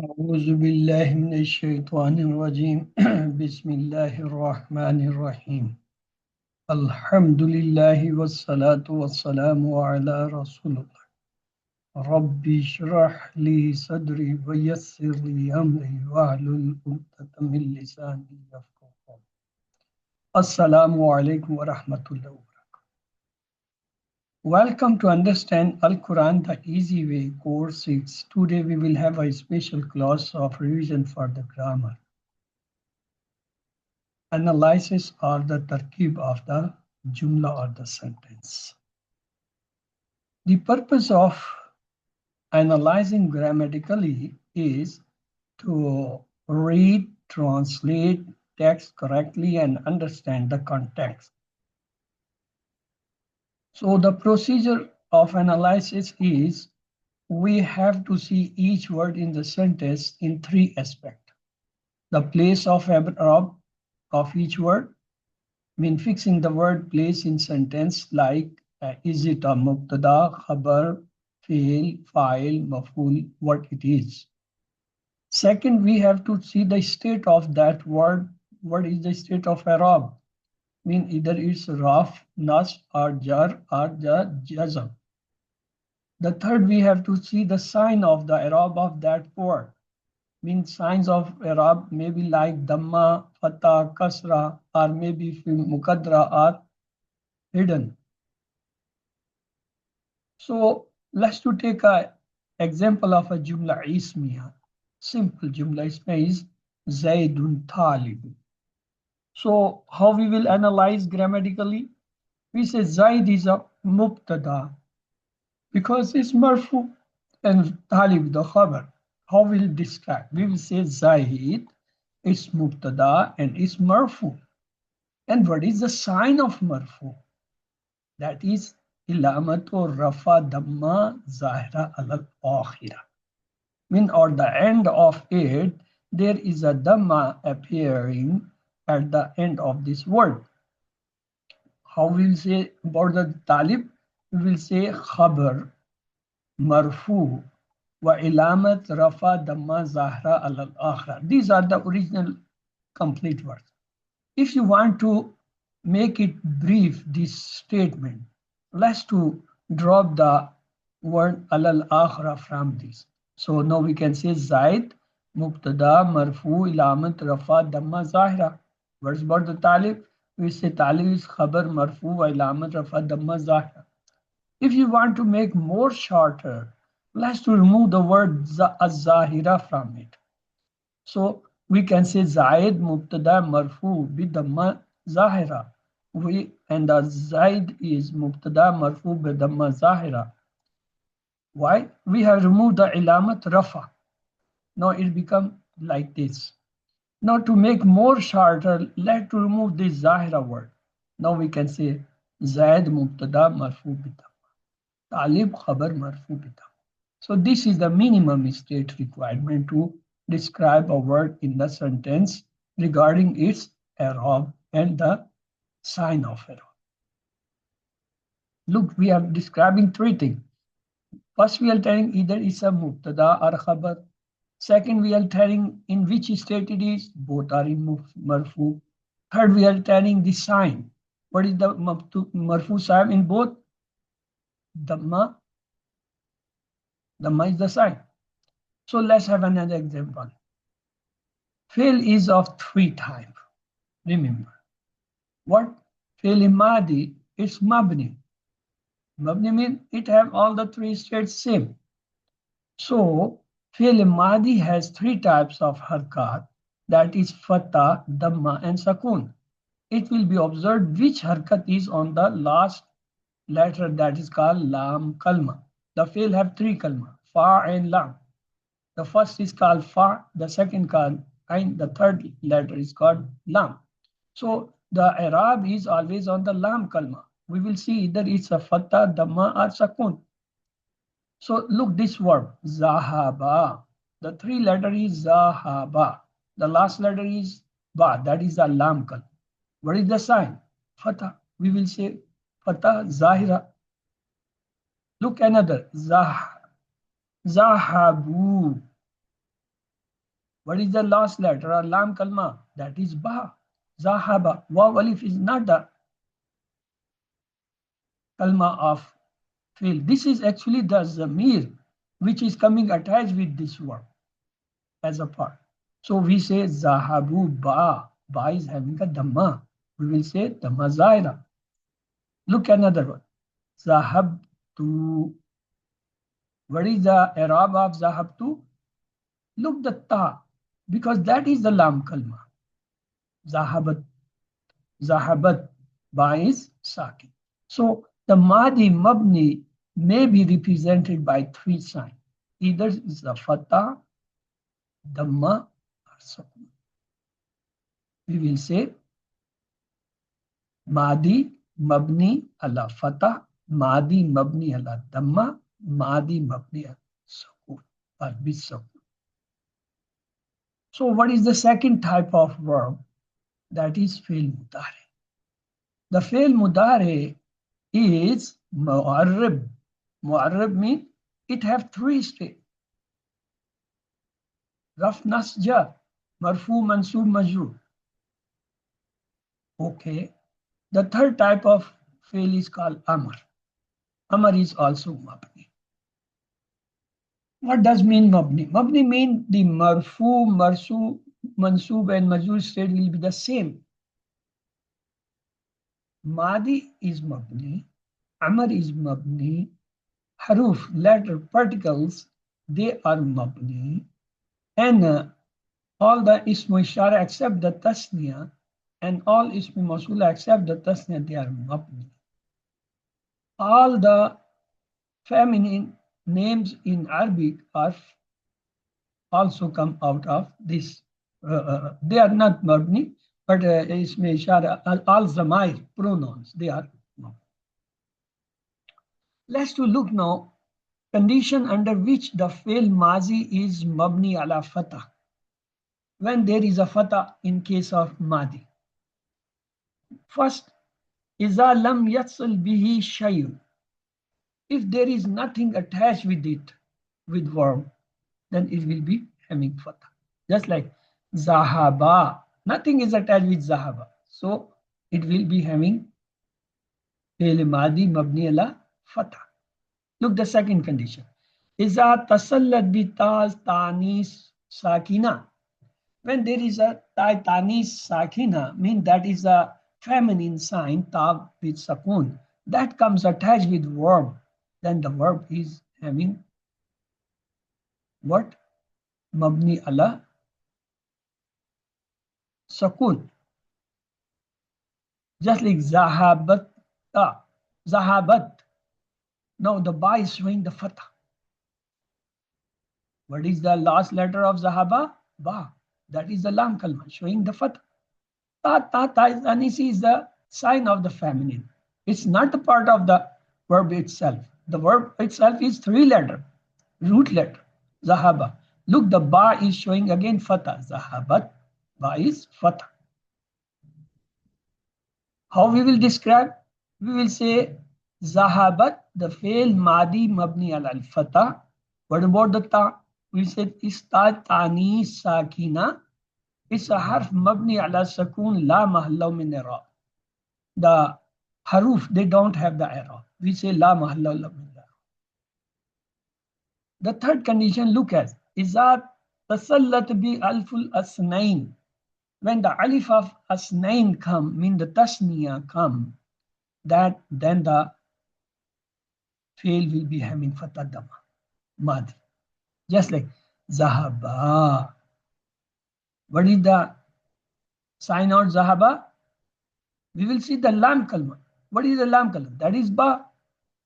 أعوذ بالله من الشيطان الرجيم بسم الله الرحمن الرحيم الحمد لله والصلاة والسلام على رسول الله ربي اشرح لي صدري ويسر لي أمري واحلل عقدة من لساني يفقهوا قولي السلام عليكم ورحمة الله. Welcome to Understand Al-Quran the Easy Way, Course 6. Today we will have a special class of revision for the grammar. Analysis or the tarkib of the jumla or the sentence. The purpose of analyzing grammatically is to read, translate text correctly and understand the context. So the procedure of analysis is we have to see each word in the sentence in three aspects. The place of i'rab of each word, mean fixing the word place in sentence like is it a mubtada, khabar, fi'l, fa'il, maf'ul, what it is. Second, we have to see the state of that word. What is the state of i'rab? Mean either it's raf, nas, or jar, or jazm. The third, we have to see the sign of the i'rab of that word. Means signs of i'rab maybe like dhamma, fatha, kasra, or maybe muqaddara are hidden. So let's to take an example of a jumla ismiya. Simple jumla ismiya is Zaidun Talib. So how we will analyze grammatically? We say Zaid is a mubtada because it's marfu and Talib the khabar. How will describe? We will say Zaid is mubtada and is marfu. And what is the sign of marfu? That is ilamatu rafa damma zahira al akhira. Mean or the end of it, there is a dhamma appearing at the end of this word. How we will say about the talib? We will say khabar marfu wa ilamat rafa damma zahra al akhira. These are the original complete words. If you want to make it brief, this statement, let's to drop the word al akhira from this. So now we can say Zaid, Mubtada, Marfu, Ilamat, Rafa, Dhamma, Zahira. Words about the Talib? We say Talib is Khabar, Marfu, Ilamat, Rafa, Dhamma, Zahira. If you want to make more shorter, let's to remove the word Az-Zahira from it. So we can say Zaid, Mubtada, Marfu, bi Dhamma, Zahira. And the Zaid is Mubtada, Marfu, bi Dhamma, Zahira. Why? We have removed the ilamat rafa. Now it becomes like this. Now to make more shorter, let's remove this zahira word. Now we can say Zaid mubtada marfu bitam. Talib khabar marfu bitam. So this is the minimum state requirement to describe a word in the sentence regarding its i'rab and the sign of i'rab. Look, we are describing three things. First, we are telling either it's a mubtada or khabar. Second, we are telling in which state it is. Both are in marfu. Third, we are telling the sign. What is the marfu sign in both? Dhamma. Dhamma is the sign. So let's have another example. Fail is of three types. Remember. What? Fail in madi, it's mabni. Mabni means it have all the three states same. So fi'l madi has three types of harkat, that is fatha, dhamma and sakun. It will be observed which harkat is on the last letter, that is called lam kalma. The fi'l have three kalma, fa and lam. The first is called fa, the second called and the third letter is called lam. So the i'rab is always on the lam kalma. We will see either it's a fatha, dhamma or sakun. So look this verb, zahaba. The three letter is zahaba. The last letter is ba, that is a lam kalma. What is the sign? Fatha. We will say fatha zahira. Look another, zahabu. What is the last letter or lam kalma? That is ba. Zahaba. Waw alif is not the kalma of fail. This is actually the zamir which is coming attached with this verb as a part. So we say zahabu ba. Ba is having a dhamma. We will say dhamma zaira. Look another one. Zahabtu. What is the i'rab of zahabtu? Look the ta, because that is the lam kalma. Zahabat. Zahabat. Ba is sakin. So the madi mabni may be represented by three signs. Either is the fatah, dhamma, or sukun. We will say madi mabni ala fatah, madi mabni ala dhamma, madi mabni ala sukun or bisukun. So what is the second type of verb? That is fi'l mudari. The fi'l mudari is mu'arrib. Mu'arrib means it have three stages. Raf, nas, jar, marfu, mansub, majrur. Okay. The third type of fi'l is called amr. Amr is also mabni. What does mean mabni? Mabni means the marfu, marsu, mansub and majrur state will be the same. Madi is mabni, amr is mabni, haruf, letter, particles, they are mabni, and all the ismu ishara except the tasniya, and all ismu mawsula except the tasniya, they are mabni. All the feminine names in Arabic are also come out of this. They are not mabni, but ismu ishara, all zamair pronouns, they are mabni. Let's to look now condition under which the fi'l mazi is mabni ala fatah. When there is a fatah in case of madi. First, iza lam yatsal bihi shay'un. If there is nothing attached with it, with verb, then it will be having fatah. Just like zahaba, nothing is attached with zahaba, so it will be having fi'l madi mabni ala fatah. Look the second condition. Iza tasallat bi taz tanis sakina. When there is a tanis sakina, mean that is a feminine sign, ta with sakun, that comes attached with verb, then the verb is having what? Mabni ala sakun. Just like zahabat, zahabat. Now the ba is showing the fatah. What is the last letter of zahaba? Ba. That is the lam kalma showing the fatah. Anisi is the sign of the feminine. It's not the part of the verb itself. The verb itself is three letter, root letter, zahaba. Look, the ba is showing again fatah. Zahabat, ba is fatah. How we will describe? We will say zahabat, the fail madi mabni al fatah. What about the ta? We said ista tani sakina. It's a harf mabni ala sakun la mahalla min i'rab. The haruf, they don't have the i'rab. We say la mahalla min i'rab. The third condition, look at iza tasallat bi alful asnain. When the alif of asnain come, mean the tasniya come, that then the fail will be having fatah dhamma, madi. Just like zahaba. What is the sign out zahaba? We will see the lam kalma. What is the lam kalma? That is ba.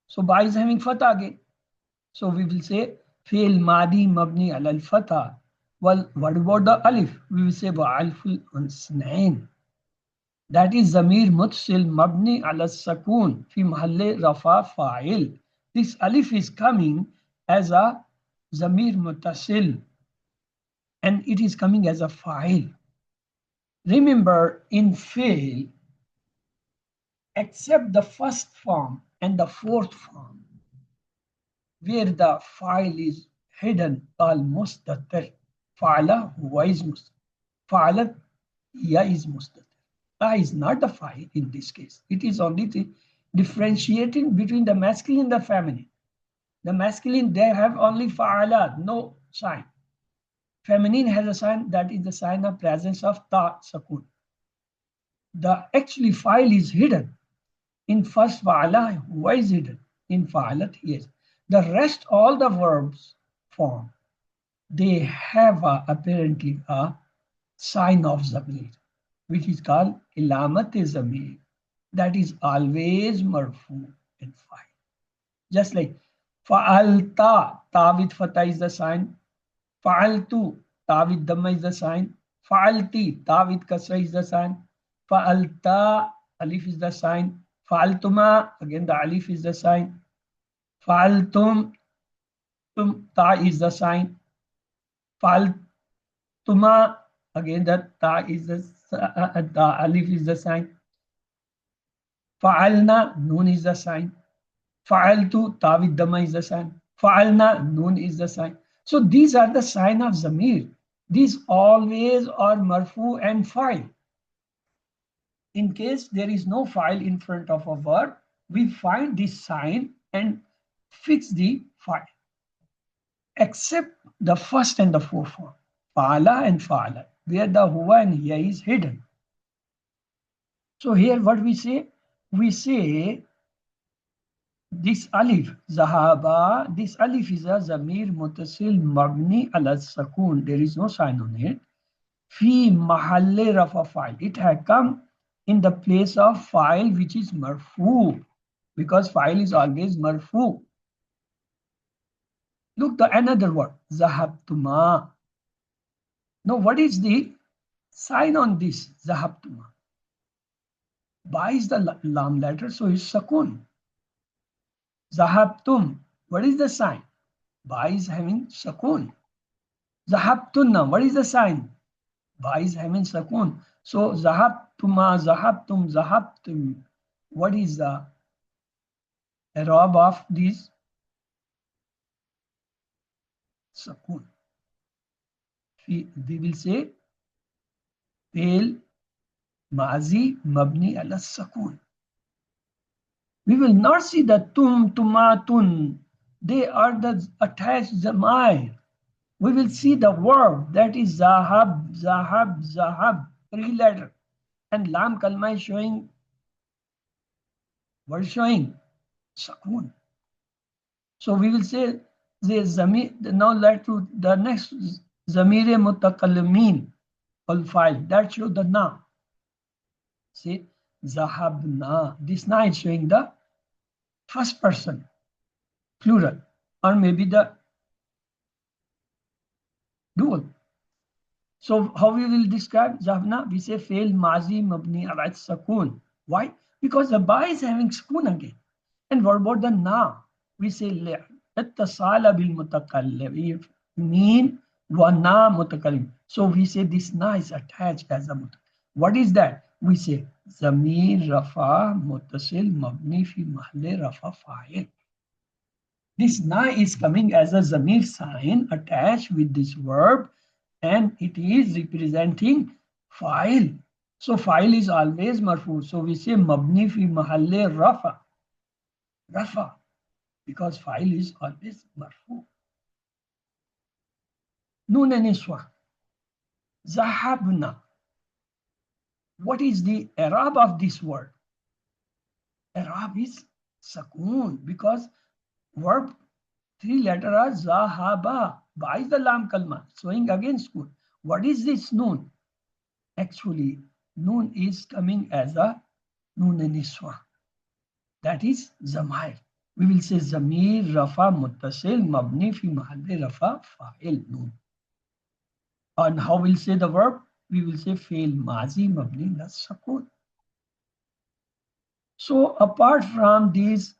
So ba is having fatah again. So we will say fi'l madi mabni ala al-fatah. Well, what about the alif? We will say ba alful unsnain. That is zamir mutsil mabni ala sakun fi mahalle rafa fa'il. This alif is coming as a zamir mutasil, and it is coming as a fa'il. Remember, in fi'l, except the first form and the fourth form, where the fa'il is hidden, al-mustatir, Fa'ala huwa is mustatir. Fa'alat hiya is mustatir. Ta is not the fa'il in this case. It is only differentiating between the masculine and the feminine. The masculine, they have only fa'ala, no sign. Feminine has a sign, that is the sign of presence of ta, sakun. The actually fa'il is hidden. In first fa'ala, huwa is hidden. In fa'alat, yes. The rest, all the verbs form, they have apparently a sign of zamir, which is called ilamat zamir. That is always marfu and fa'il. Just like fa'alta, ta with fatha is the sign. Fa'altu, ta with dhamma is the sign. Fa'alti, ta with kasra is the sign. Fa'alta, alif is the sign. Fa'altuma, again the alif is the sign. Fa'altum, ta is the sign. Fa'altuma, again the ta is the alif is the sign. Fa'alna, noon is the sign. Fa'altu, ta with dhamma is the sign. Fa'alna, noon is the sign. So these are the sign of zamir. These always are marfu and fa'il. In case there is no fa'il in front of a verb, we find this sign and fix the fa'il. Except the first and the fourth form, fa'ala and fa'ala, where the huwa and hiya is hidden. So here what we say? We say this alif, zahaba, this alif is a zamir mutasil mabni ala sakun. There is no sign on it. Fi mahalle rafa fa'il. It had come in the place of fa'il which is marfu, because fa'il is always marfu. Look, the another word, zahabtuma. Now, what is the sign on this, zahabtuma? Ba is the lam letter, so it's sakun. Zahabtum, what is the sign? Ba is having sakun. Zahabtunna, what is the sign? Ba is having sakun. So zahabtuma, zahabtum, zahabtum. What is the i'rab of this? Sakun. We will say fail mazi mabni ala sakun. We will not see the tum, tumatun. They are the attached zamir. We will see the verb, that is zahab, zahab, zahab, three letter. And lam kalma is showing, what is showing? Sakun. So we will say the zamir. Now let's do the next zamire mutakallimin al file. That shows the na. See, zahabna. This na is showing the first person, plural, or maybe the dual. So how we will describe zahabna? We say fail mazi mabni ala sakun. Why? Because the ba is having sakun again. And what about the na? We say ittasala bil mutakallim. Mean wa na mutakallim. So we say this na is attached as a mutakallim. What is that? We say zamir rafa muttasil mabni fi mahalle rafa fa'il. This na is coming as a zamir sign attached with this verb, and it is representing fa'il. So fa'il is always marfu. So we say mabni fi mahalle rafa. Rafa, because fa'il is always marfu. Nun and niswa. Zahabna. What is the i'rab of this word? I'rab is sakun, because verb three letter are zahaba. Ba is the lam kalma, showing again sakun. What is this nun? Actually, nun is coming as a nun and niswa. That is zamir. We will say zamir rafa muttasil mabni fi mahalle rafa fa'il nun. And how we'll say the verb? We will say fail mazi mabni la sakun. So apart from these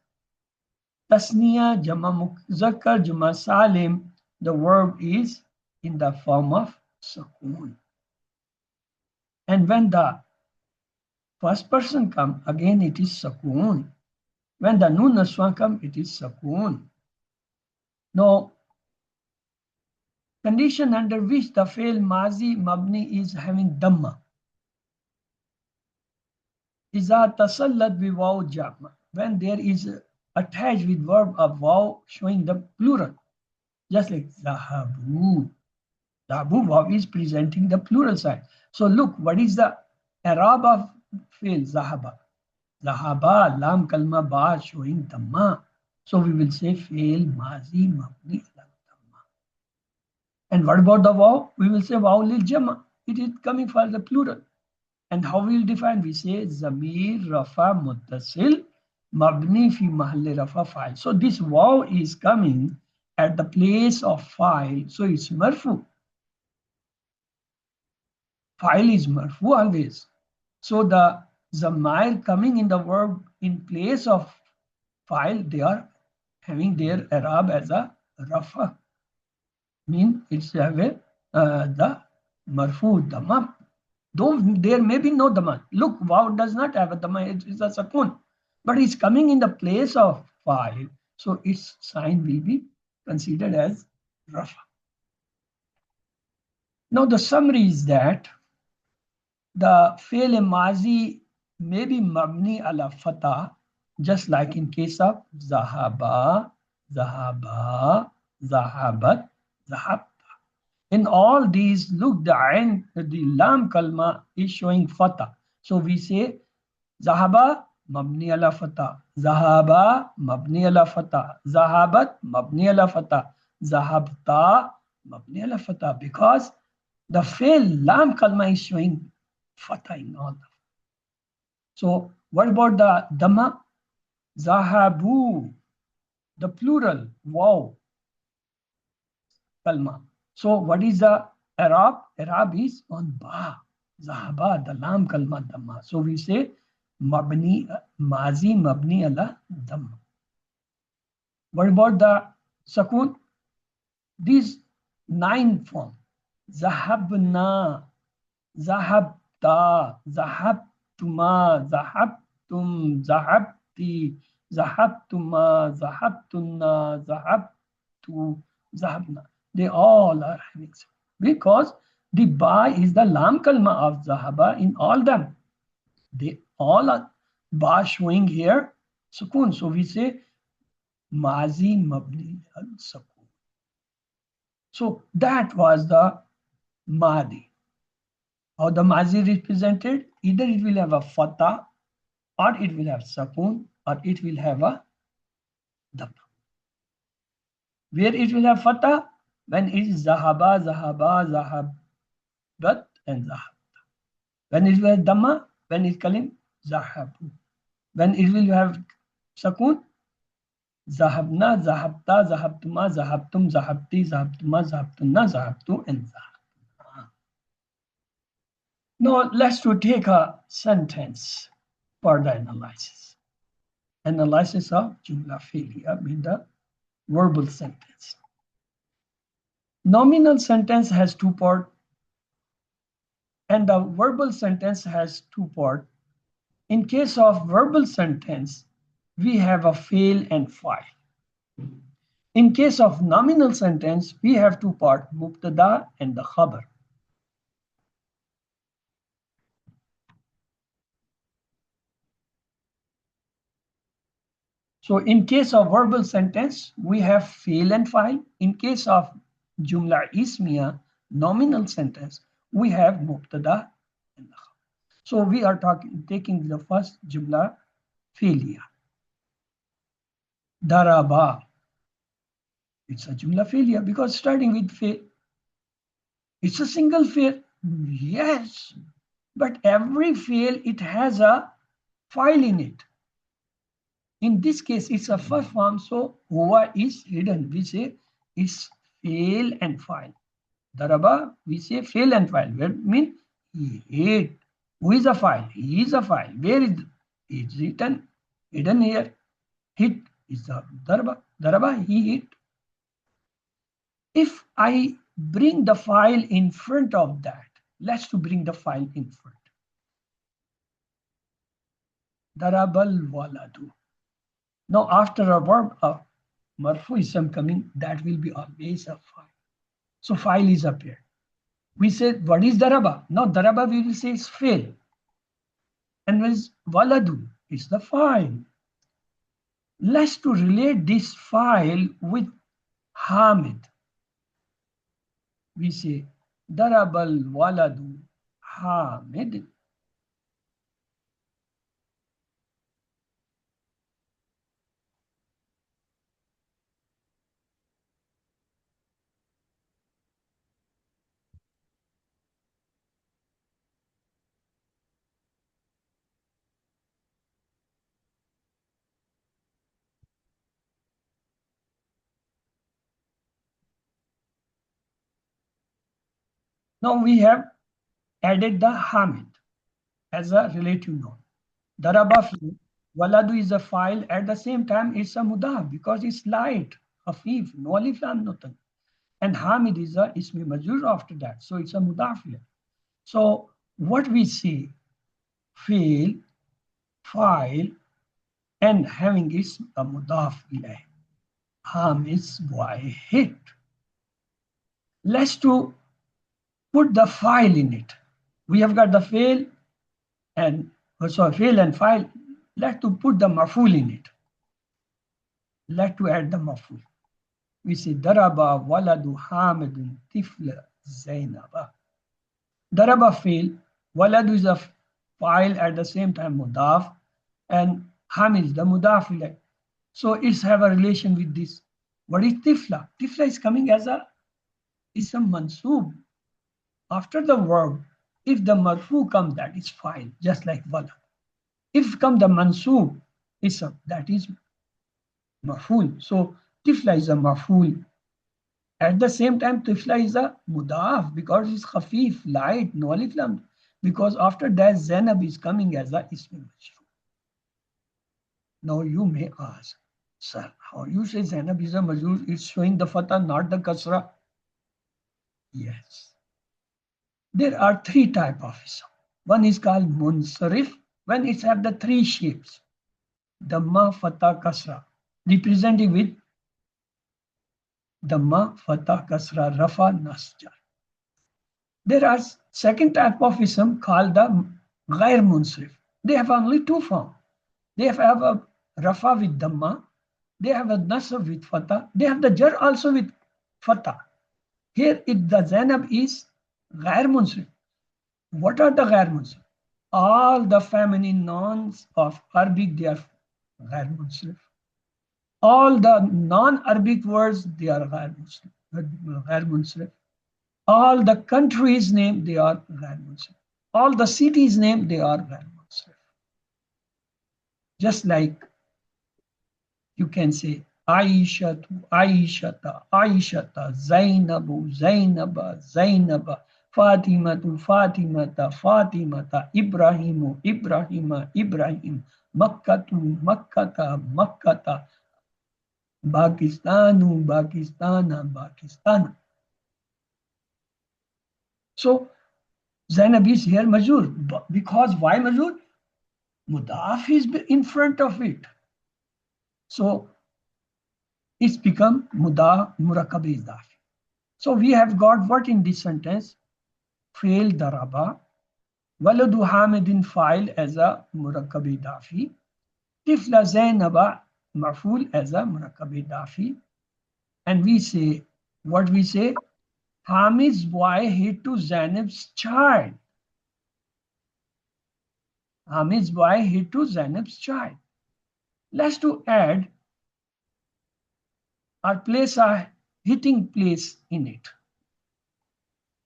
tasniya, jama muzakkar, jama salim, the verb is in the form of sakun. And when the first person come, again it is sakun. When the nun naswa come, it is sakun. Now, condition under which the fail mazi mabni is having dhamma. Iza tasallad bi waw jama, when there is attached with verb of waw showing the plural, just like zahabu. Zahabu waw is presenting the plural side. So look, what is the Arab of fail zahaba? Zahaba lam kalma ba showing dhamma. So we will say fail mazi mabni ala dhamma. And what about the waw? We will say waw lil jama. It is coming for the plural. And how we will define? We say zamir rafa muttasil mabni fi mahalli rafa fa'il. So this waw is coming at the place of fa'il. So it's marfu. Fa'il is marfu always. So the zamir coming in the verb in place of fa'il, they are having their Arab as a rafa. Mean it's have a the marfu dhamma. Though there may be no dhamma. Look, waw does not have a dhamma, it is a sakun. But it's coming in the place of fa'il. So its sign will be considered as rafa. Now the summary is that the fail mazi may be mabni ala fatah, just like in case of zahaba, zahaba, zahabat, zahab. In all these, look, the lam kalma is showing fatah. So we say zahaba mabni ala fatah, zahaba mabni ala fatah, zahabat mabni ala fatah, zahabta mabni ala fatah, because the fail lam kalma is showing fatah in all. So what about the dhamma? Zahabu, the plural, wow, kalma. So what is the Arab? Arab is on ba. Zahaba, the lam kalma dhamma. So we say mabni, mazi mabni ala dhamma. What about the sakun? These 9 form. Zahabna, zahabta, zahabtuma, zahabtum, zahabti, zahabtuma, zahabtunna, zahabtu, zahabna. They all are having sakun because the ba is the lam kalma of zahaba in all them. They all are ba showing here sakun. So we say mazi mabni al sakun. So that was the madi. How the mazi represented? Either it will have a fatah, or it will have sakun, or it will have a dhamma. Where it will have fatah? When it is zahaba, zahaba, zahabat, and zahabta. When it will have dhamma, when it kalim, zahabu. When it will have sakun, zahabna, zahabta, zahabtuma, zahabtum, zahabti, zahabtuma, zahabtunna, zahabtu, and zahabna. Now let's take a sentence for the analysis. Analysis of jumla fi'liya means the verbal sentence. Nominal sentence has 2 parts and the verbal sentence has 2 parts. In case of verbal sentence, we have a fail and fa'il. In case of nominal sentence, we have 2 parts, mubtada and the khabar. So in case of verbal sentence, we have fail and fa'il. In case of jumla ismiya, nominal sentence, we have mubtada and the khabar. So we are taking the first jumla fi'liya. Daraba. It's a jumla fi'liya because starting with fail. It's a single fail. Yes, but every fail, it has a fa'il in it. In this case, it's a first form, so huwa is hidden. We say it's fail and fa'il. Daraba, we say fail and fa'il. Where mean he hit. Who is a fa'il? He is a fa'il. Where is it's written? Hidden here. Hit is the daraba. Daraba, he hit. If I bring the fa'il in front of that, let's to bring the fa'il in front. Darabal waladu. Now, after a verb of marfu ism coming, that will be always a fa'il. So file is appeared. We say, what is daraba? Now daraba we will say is fail. And what is waladu? Is the file. Let's to relate this file with Hamid. We say darabal waladu Hamid. Now we have added the Hamid as a relative noun. Daraba fi'l, waladu is a file. At the same time, it's a mudaf because it's light, khafif, no alif lam nothing. And Hamid is a ismi majrur after that. So it's a mudaf. So what we see, fi'l, file, and having is a mudaf ilayh. Hamid's boy hit. Let's to put the file in it. We have got the fail and fail and file. Let's to put the maful in it. Let's to add the maful. We say daraba waladu hamidun tifla zainaba. Daraba fail. Waladu is a file at the same time mudaf, and hamid is the mudaf. So it's have a relation with this. What is tifla? Tifla is coming as a ism mansub. After the verb, if the marfu comes, that is file, just like walad. If come the mansub ism, that is maful. So tifla is a maful. At the same time, tifla is a mudaf because it's khafif, light, no alif lam. Because after that, Zainab is coming as a ism majrur. Now you may ask, sir, how you say Zainab is a majrur? It's showing the fatah, not the kasra. Yes. There are three types of ism. One is called munsarif, when it have the three shapes. Dhamma, fatah, kasra. Representing with Dhamma, fatah, kasra, rafa, nasjar. There are second type of ism called the ghair munsarif. They have only two forms. They have a rafa with Dhamma. They have a nasab with fatah. They have the jar also with fatah. Here the Zainab is ghair munsarif. What are the ghair munsarif? All the feminine nouns of Arabic, they are ghair munsarif. All the non-Arabic words, they are ghair munsarif. All the countries' name, they are ghair munsarif. All the cities' name, they are ghair munsarif. Just like you can say Aishatu, Aishata, Aishata, Zainabu, Zainaba, Zainaba, Fatimatu, Fatimata, Fatimata, Ibrahimu, Ibrahima, Ibrahim, Makkatu, Makkata, Makkata, Pakistanu, Pakistana, Pakistana. So Zainab is here majur. Because why majur? Mudaf is in front of it. So it's become murakab idafi. So we have got what in this sentence? Fail daraba, waladu hamidin file as a murakab idafi, tifla zainaba maful as a murakab idafi. And we say, what we say? Hamid's boy hit to Zainab's child. Hamid's boy hit to Zainab's child. Let's to add or place a hitting place in it.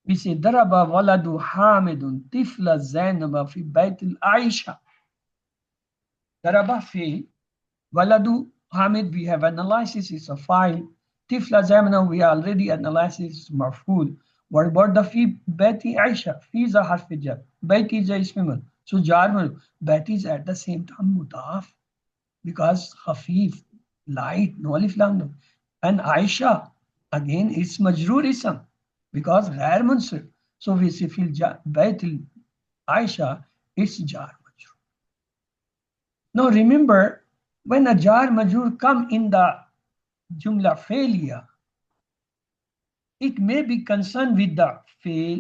We say daraba waladu hamidun tifla zainaba fi baitil aisha. Daraba fi waladu hamid, we have analysis, is a file. Tifla zainaba, we already analysis, marful. What about the fi baiti aisha? Fi is a harf jar, baiti is a ismimul. So jar baiti is at the same time mudaf because khafif, light, no alif lam. And Aisha, again, it's majroor ism because ghair munsarif. So we say fil baitil Aisha, it's jar majroor. Now remember, when a jar majroor come in the jumla failure, it may be concerned with the fail,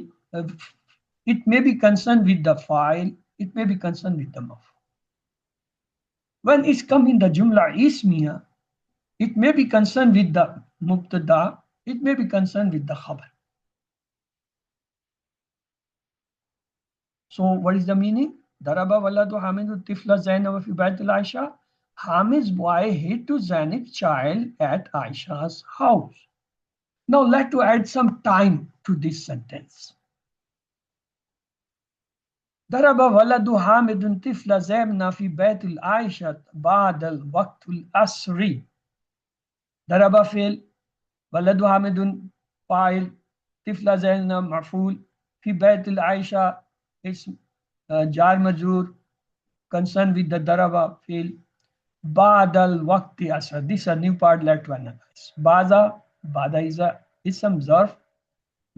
it may be concerned with the file, it may be concerned with the maf'ul. When it's come in the Jumla Ismiya, it may be concerned with the Mubtada, it may be concerned with the Khabar. So what is the meaning? Daraba waladu Hamidu tifla Zainab fi Baitul Aisha. Hamid's boy hit to Zainab's child at Aisha's house. Now let's add some time to this sentence. ضرب ولد حامد طفل زينب في بيت العائشة بعد الوقت العصري. ضرب فعل ولد حامد فاعل طفل زينب مفعول في بيت العائشة اسم جار مجرور concerned with the ضرب فعل بعد الوقت العصر. This is a new part. Let's analyze. بعد is a ism zarf.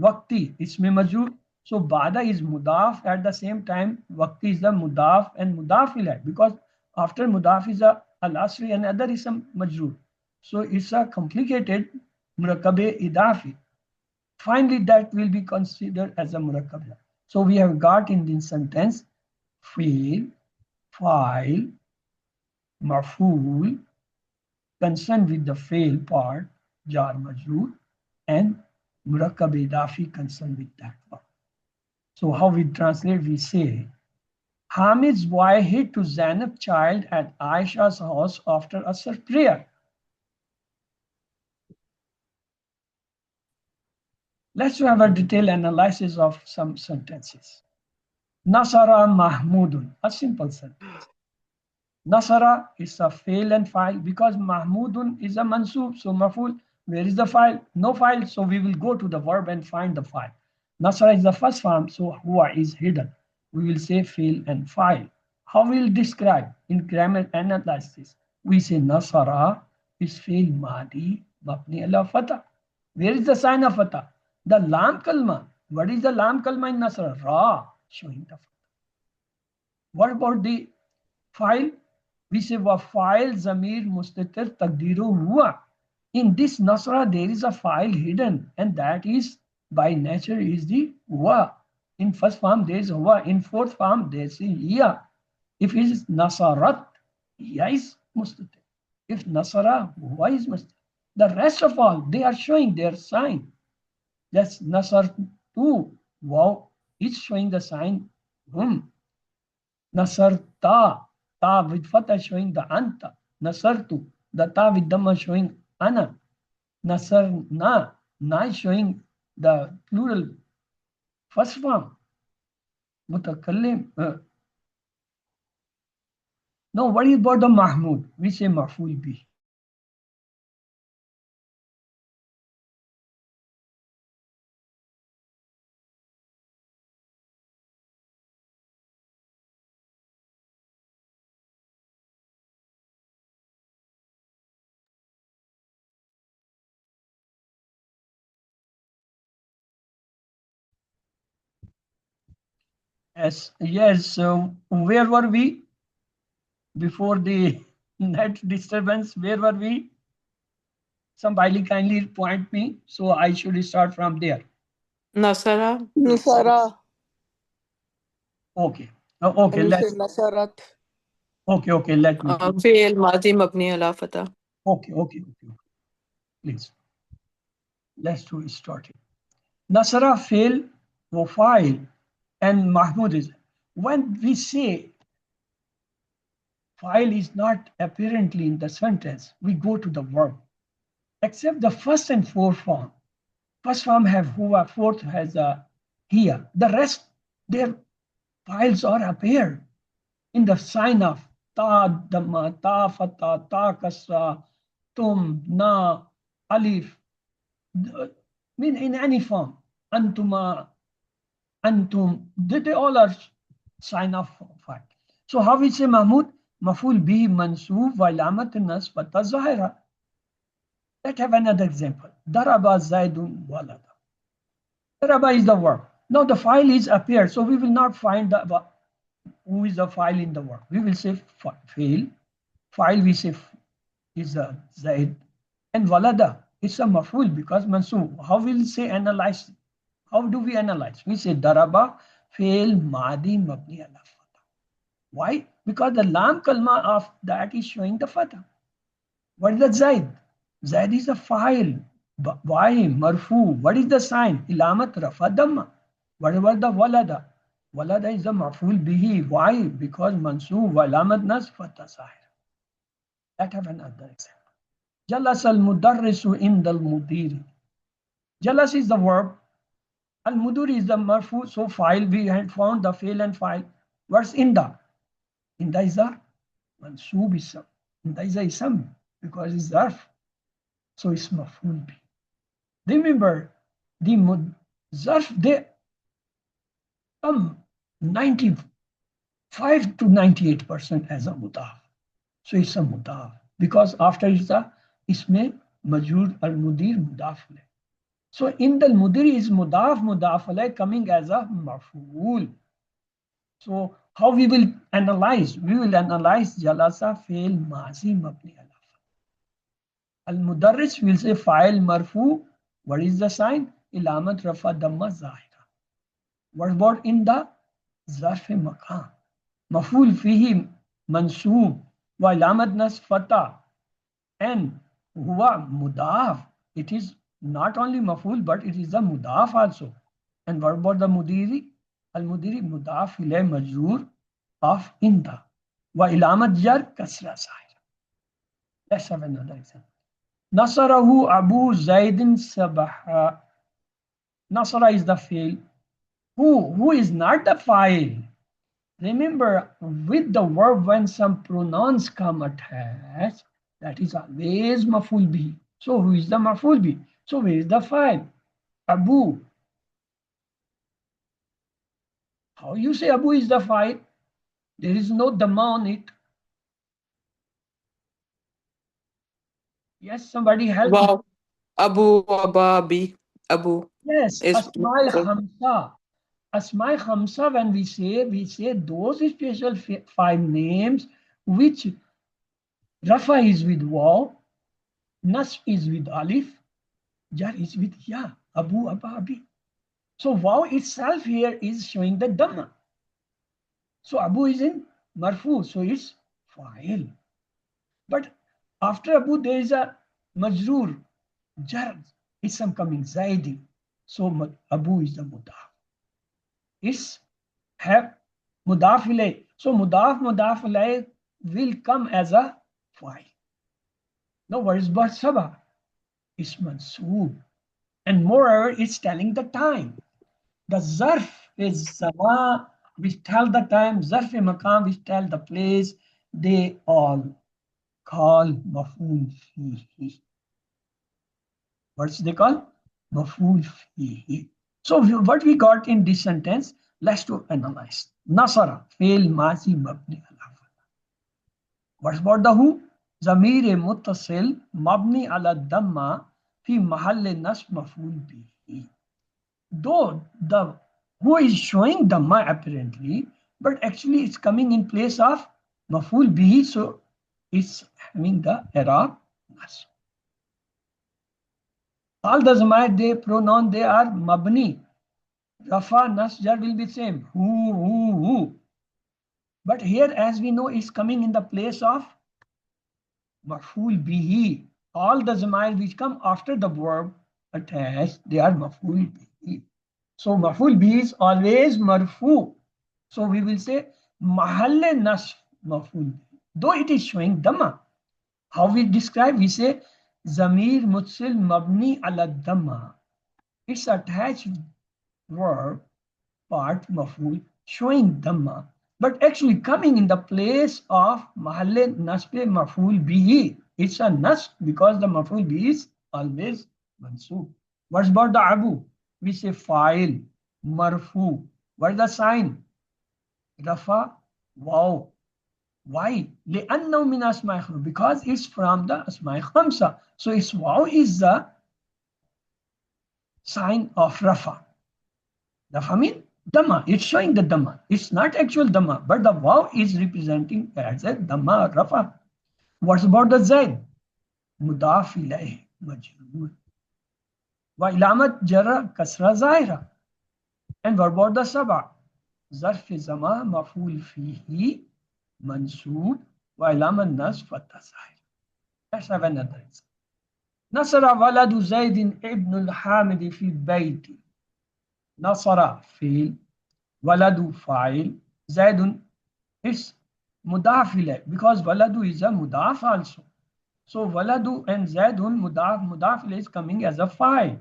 Waqti ismi majrur. So bada is mudaf, at the same time waqti is the mudaf and mudaf ilayh, because after mudaf is a al-asri and other ism majrur. So it's a complicated murakkabe idafi. Finally, that will be considered as a murakkab. So we have got in this sentence fi'l, fa'il, maf'ul, concerned with the fail part, jar majrur, and murakkab idafi concerned with that part. So how we translate, we say, Hamid's boy hid to Zainab's child at Aisha's house after Asr prayer. Let's have a detailed analysis of some sentences. Nasara Mahmudun, a simple sentence. Nasara is a fail and file because Mahmudun is a mansub, so maful. Where is the file? No file, so we will go to the verb and find the file. Nasara is the first form, so huwa is hidden. We will say fail and file. How we will describe in grammar analysis? We say Nasara is fail madi mabni ala fatah. Where is the sign of fatah? The lam kalma. What is the lam kalma in Nasara? Ra, showing the fatah. What about the file? We say wa file zamir mustatir taqdiru huwa. In this Nasara there is a file hidden, and that is by nature is the wa. In first form there is wa. In fourth form there is ya. If it is nasarat, ya is mustatir. If nasara, wa is mustatir. The rest of all they are showing their sign. That's nasar tu. Wow, it's showing the sign nasar ta with fatah showing the anta. Nasartu, the ta with dhamma showing ana. Nasar na is showing the plural first form. Mutakallim. Now, what is about the Mahmud? We say maf'ul bih. Yes. So where were we before the net disturbance? Where were we? Somebody kindly point me. So I should start from there. Nasara. Nusara. Okay. Okay. Nasarat. Okay. Let me. Fail madi mabni ala fatah. Okay. Please. Let's do start it. Nasara fail, file, and Mahmud is. When we say file is not apparently in the sentence, we go to the verb. Except the first and fourth form. First form have huwa, fourth has a here. The rest, their files are appeared in the sign of ta, dhamma, ta, fatah, ta, kasra, tum, na, alif. Mean in any form. Antuma, antum, they all are sign of file. So how we say Mahmud? Maful bi mansoob wa ilamat nas fatah zahira. Let's have another example. Daraba Zaidun walada. Daraba is the verb. Now the file is appeared, so we will not find the who is the file in the verb. We will say fail. File we say is a Zaid. And walada It's a maf'ul because mansoob. How will we say analyze? How do we analyze? We say daraba fail madi mabni ala fatha. Why? Because the lam kalma of that is showing the fatha. What is the zaid? Zaid is a file. Why? Marfu. What is the sign? Ilamat rafa damma. What about the walada? Walada is the maf'ul bihi. Why? Because mansoob wa ilamat nas fatha sahir. Let's have another example. Jalas al mudarrisu inda al mudiri. Jalas is the verb. Al mudiri is the marfu. So file we had found the fail and file. What's inda? Inda is a mansoob ism. Inda is a ism because it's zarf. So it's maf'ul bi. Remember, the zarf they come 95 to 98% as a mudaf. So it's a mudaf because after it's a isme majur al mudir mudaf. So in the mudir is mudaf coming as a maf'ul. So how we will analyze? We will analyze jalasa fail mazi mabni ala. Al mudarris will say file marfu. What is the sign? Ilamat rafa damma zahira. What about in the zarf makan? Maf'ul fihi mansoob wa ilamat nas fata and huwa mudaf. It is not only maf'ul but it is a mudaf also. And what about the mudiri? Al mudiri mudaf ilay majrur of inda wa ilamat jar kasra zahira. Let's have another example. Nasarahu Abu Zaidin Sabaha. Nasara is the fail. Who is not the file? Remember, with the verb when some pronouns come attached, that is always maf'ul bihi. So who is the maf'ul bihi? So where is the file? Abu. How you say Abu is the file? There is no dhamma on it. Yes, somebody help me. Wow. Abu, Abi, Abu Yes, is Asma'i Khamsa. Asma'i Khamsa, when we say those special 5 names which Rafa is with waw, Nasb is with alif, Jar is with ya, Abu, Abba, Abi. So waw itself here is showing the Dhamma. So Abu is in Marfu, so it's fa'il. But after Abu there is a Majrur, Jar, ism coming, Zaidi. So Abu is the Mudaf. It's have mudaf ilay. So mudaf ilay will come as a file. Now what is but sabah? It's mansoob. And moreover, it's telling the time. The zarf is sama, which tell the time, zarf makam, which tell the place. They all call maf'ul fihi. What's they call? Maf'ul fihi. So what we got in this sentence, let's to analyze. Nasara, fail mazi mabni ala. What about the who? Zamir muttasil mabni ala damma fi mahalle nasb maf'ul bihi. Though the who is showing damma apparently, but actually it's coming in place of maf'ul bihi, so it's having the i'rab nasb. All the zamir they pronoun they are mabni. Rafa nasjar will be same. Who. But here, as we know, is coming in the place of maf'ul bihi. All the zamir which come after the verb attached, they are maf'ul bihi. So maf'ul bihi is always marfu. So we will say mahalle nasf maf'ul bihi. Though it is showing dhamma. How we describe? We say zamir mutsil mabni ala dhamma. It's attached verb part maf'ul showing dhamma, but actually coming in the place of mahalle nasbe maf'ul bihi. It's a nasb because the maf'ul bihi is always mansoob. What's about the abu? We say fa'il, marfu. What's the sign? Rafa, wow. Why? لأنه من أسماء خمسة, because it's from the أسماء خمسة. So it's wow is the sign of Rafa. Rafa means Dhamma. It's showing the Dhamma. It's not actual Dhamma, but the wow is representing as a Dhamma Rafa. What's about the Zaid? Mudaf ilayh majrur. وعلامة جر كسرة ظاهرة. And what about the سبع؟ ظرف زمان مفعول فيه منصوب وعلامة النصب فتحة ظاهرة. Let's have another example. نصر ولد زيد ابن الحامد في بيتي. نصر فعل، ولد فاعل، زيد is مضاف إليه because ولد is a مضاف also. So waladu and zadun mudaf is coming as a file.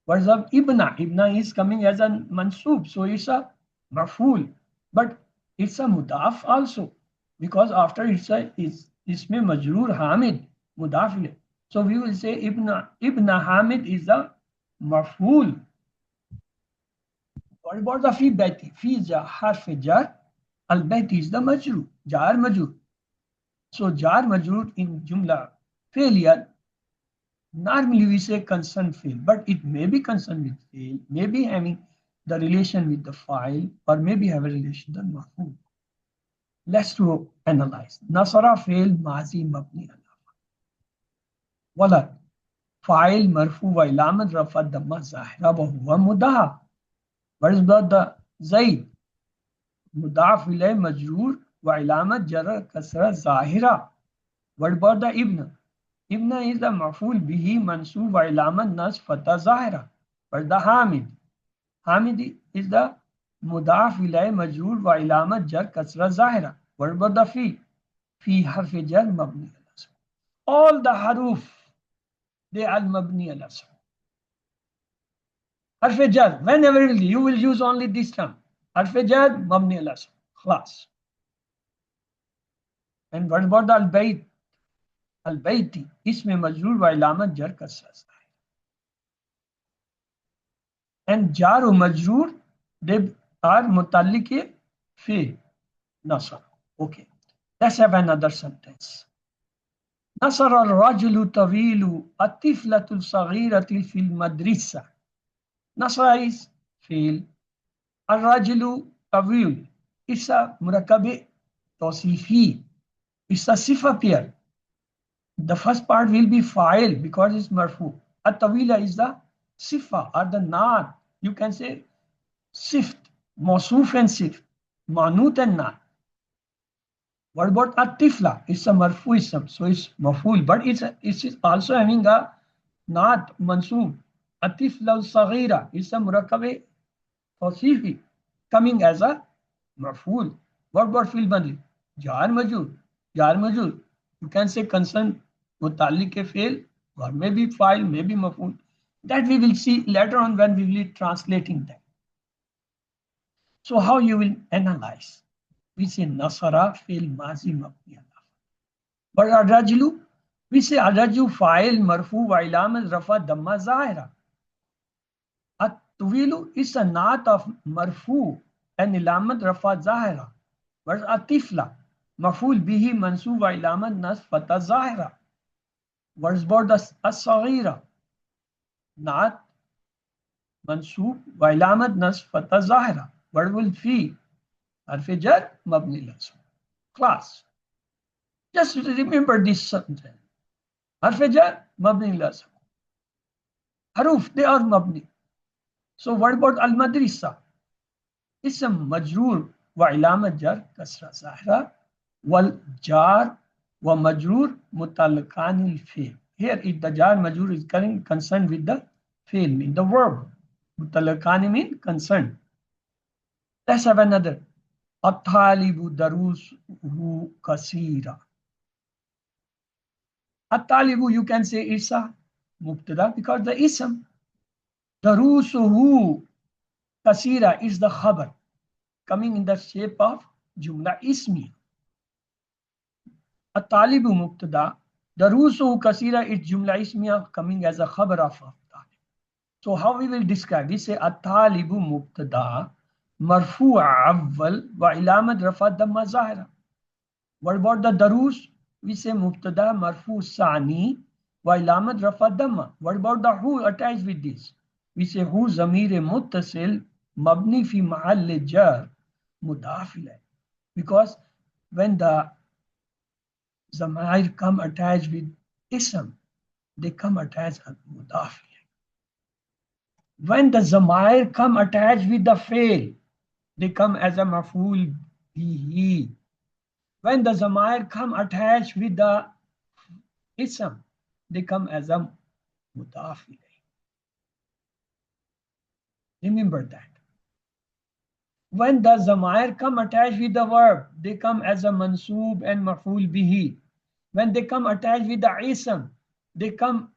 Whereas of ibna is coming as a mansub. So it's a maful. But it's a mudaf also. Because after it's a isme majroor hamid mudaf ilay. So we will say ibna hamid is a maful. What about the fi beti? Fi is a harf jar. Al beti is the majroor. Jar majroor. So jar majroor in jumla failure. Normally we say concerned field, but it may be concerned with field, maybe having the relation with the file, or maybe have a relation with the maf'ul. Let's to analyze. Nasara field mazi mabni ala. Walad file marfu wa ilamat rafa damma zahira wa huwa mudaha. What is about the zaid? Mudaf ilay majroor wa ilamat jara kasra zahira. What about the ibn? Ibn is the maf'ul bihi mansub wa ilamat nas fatha zahira. But the hamid. Hamid is the mudaf ilay majroor wa ilamat jar kasra zahira. What about the fi? Fi harf jar mabni ala sukun. All the haruf they are mabni ala sukun. Harf jar, whenever you will use only this term. Harf jar mabni ala sukun. Khalas. And what about the al-bayt? Al-bayti isme majroor wa ilamat jar kasra zahira. And jar or majroor they are mutalliq fi nasr. Okay, let's have another sentence. نصر الرجل طويل الطفلة الصغيرة في المدرسة. نصر is فعل. الرجل طويل is a مركب توصيفي. It's a صفة pair. The first part will be fa'il because it's marfu. الطويلة is the صفة or the noun. You can say sift, موصوف and sift, manut and noun. What about atifla? It's a marfuism, so it's maful, but it's also having a not mansub. Atifla saghira is a murakabe tawsifi coming as a maful. What about fil badli? Jar majur. Jar majur. You can say concern mutalik fail or maybe file, maybe maful. That we will see later on when we will be translating them. So how you will analyze? We say nasara fil mazi mabni ala. But arrajulu, we say arraju fa'il marfu wa ilamat rafa damma zahira. At-tuwilu is a naat of marfu and ilamat rafa zahira. But atifla, maful bihi mansub wa ilamat nas fata zahira. What is about the as-saghira? Naat mansub wa ilamat nas fata zahira. What will fi? Harf jar mabni ala sukun. Class. Just remember this sentence. Harf jar mabni ala sukun. Haruf they are mabni. So what about al madrisa? Ism majroor wa ilamat jar kasra zahira wal jar wa majroor mutallaqan al fi'l. Here if the jar majroor is concerned with the fi'l, mean the verb. Mutallaqan mean concerned. Let's have another. At-talibu darusuhu kasira. At-talibu you can say it's a mubtada because the ism. Darusuhu kasira is the khabar coming in the shape of jumla ismi. At-talibu mubtada. Darusuhu kasira is jumla ismiya coming as a khabar of talib. So how we will describe? We say at-talibu mubtada. مرفوع أول وعلامة رفع ضمة ظاهرة. What about the darus? We say مبتدا مرفوع ثاني وعلامة رفع ضمة. What about the who attached with this? We say who ضمير متصل مبني في محل جر مضاف إليه. Because when the ضمائر come attached with ism, they come attached as مضاف إليه. When the zamair come attached with the fail, they come as a maf'ul bihi. When the zamair come attached with the ism, they come as a mudaf ilayh. Remember that. When the zamair come attached with the verb, they come as a mansoob and maf'ul bihi. When they come attached with the ism, they come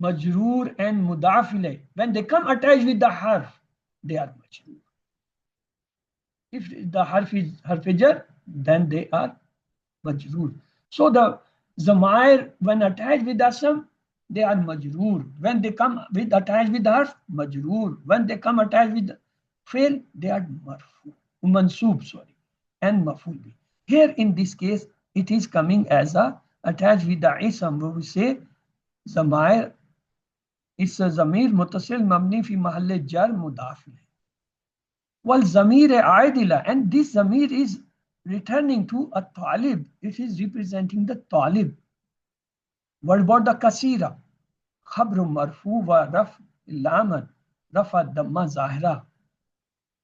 majroor and mudaf ilayh. When they come attached with the harf, they are majroor. If the harf is harfijar, then they are majroor. So the zamair, when attached with asam, they are majroor. When they come with attached with harf, majroor. When they come attached with fail, they are marfu, mansoob, sorry, and maf'ul bih. Here in this case, it is coming as a attached with the ism, where we say zamair is a zamir mutasil mabni fi mahall jar mudaf. Wal zamir aidila, and this zamir is returning to a talib. It is representing the talib. What about the kasira? Khabru marfu wa raf ilaman rafa damma zahira